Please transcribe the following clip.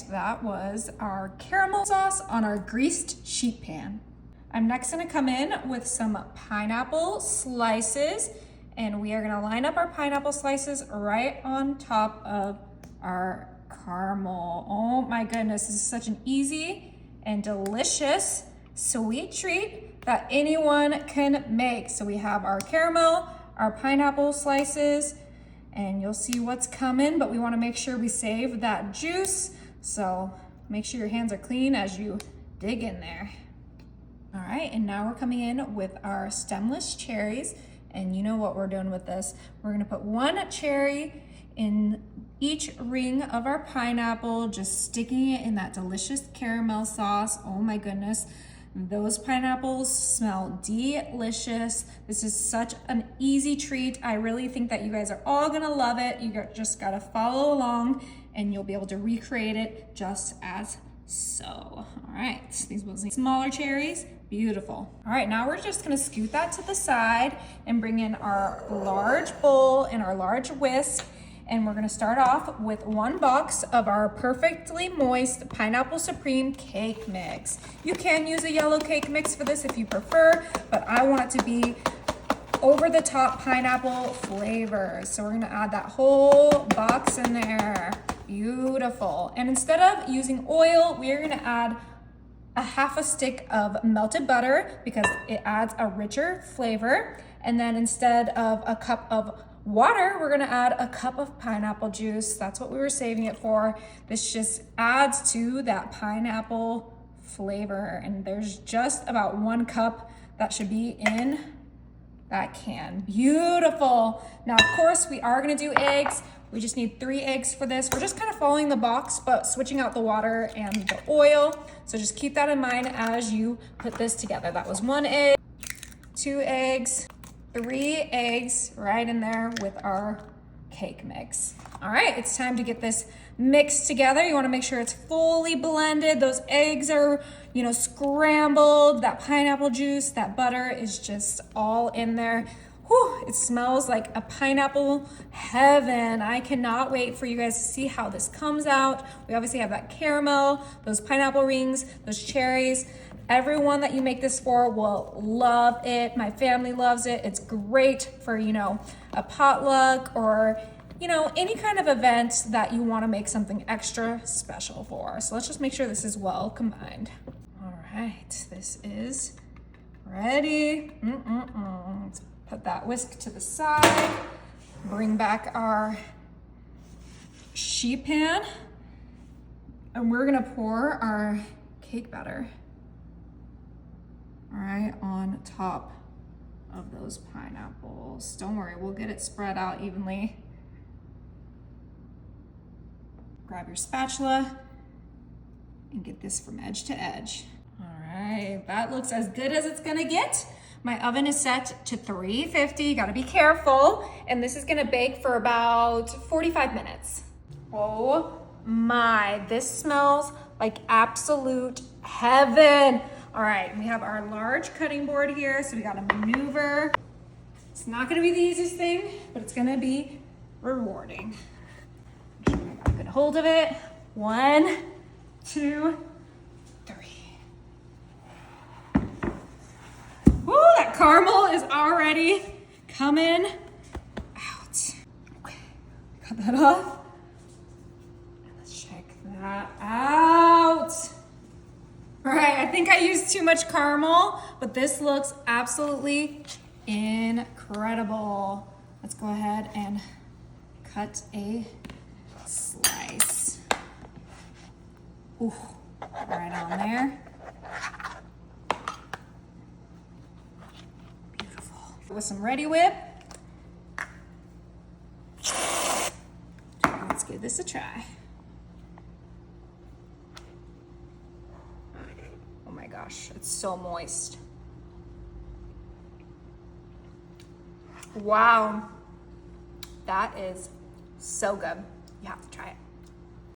right, that was our caramel sauce on our greased sheet pan. I'm next gonna come in with some pineapple slices, and we are gonna line up our pineapple slices right on top of our caramel. Oh my goodness, this is such an easy and delicious sweet treat that anyone can make. So we have our caramel, our pineapple slices, and you'll see what's coming, but we wanna make sure we save that juice. So make sure your hands are clean as you dig in there. All right, and now we're coming in with our stemless cherries, and you know what we're doing with this. We're gonna put one cherry in each ring of our pineapple, just sticking it in that delicious caramel sauce. Oh my goodness, those pineapples smell delicious. This is such an easy treat. I really think that you guys are all gonna love it. You just gotta follow along and you'll be able to recreate it just as so. All right, these will be smaller cherries, beautiful. All right, now we're just gonna scoot that to the side and bring in our large bowl and our large whisk. And we're gonna start off with 1 box of our perfectly moist Pineapple Supreme cake mix. You can use a yellow cake mix for this if you prefer, but I want it to be over the top pineapple flavor. So we're gonna add that whole box in there. Beautiful. And instead of using oil, we are gonna add a half a stick of melted butter because it adds a richer flavor. And then instead of a cup of water, we're gonna add a cup of pineapple juice. That's what we were saving it for. This just adds to that pineapple flavor. And there's just about 1 cup that should be in that can. Beautiful. Now, of course, we are gonna do eggs. We just need 3 eggs for this. We're just kind of following the box, but switching out the water and the oil. So just keep that in mind as you put this together. That was 1 egg, 2 eggs, 3 eggs right in there with our cake mix. All right, it's time to get this mixed together. You wanna make sure it's fully blended. Those eggs are, scrambled. That pineapple juice, that butter is just all in there. Whew, it smells like a pineapple heaven. I cannot wait for you guys to see how this comes out. We obviously have that caramel, those pineapple rings, those cherries. Everyone that you make this for will love it. My family loves it. It's great for, a potluck or, any kind of event that you want to make something extra special for. So let's just make sure this is well combined. All right, this is ready. Let's put that whisk to the side. Bring back our sheet pan. And we're gonna pour our cake batter right on top of those pineapples. Don't worry, we'll get it spread out evenly. Grab your spatula and get this from edge to edge. All right, that looks as good as it's gonna get. My oven is set to 350, you gotta be careful. And this is gonna bake for about 45 minutes. Oh my, this smells like absolute heaven. All right, we have our large cutting board here, so we gotta maneuver. It's not gonna be the easiest thing, but it's gonna be rewarding. Make sure I got a good hold of it. 1, 2, 3. Woo, that caramel is already coming out. Okay, cut that off. And let's check that out. All right, I think I used too much caramel, but this looks absolutely incredible. Let's go ahead and cut a slice. Ooh, right on there. Beautiful. With some Ready Whip. Let's give this a try. Oh my gosh, it's so moist. Wow, that is so good. You have to try it.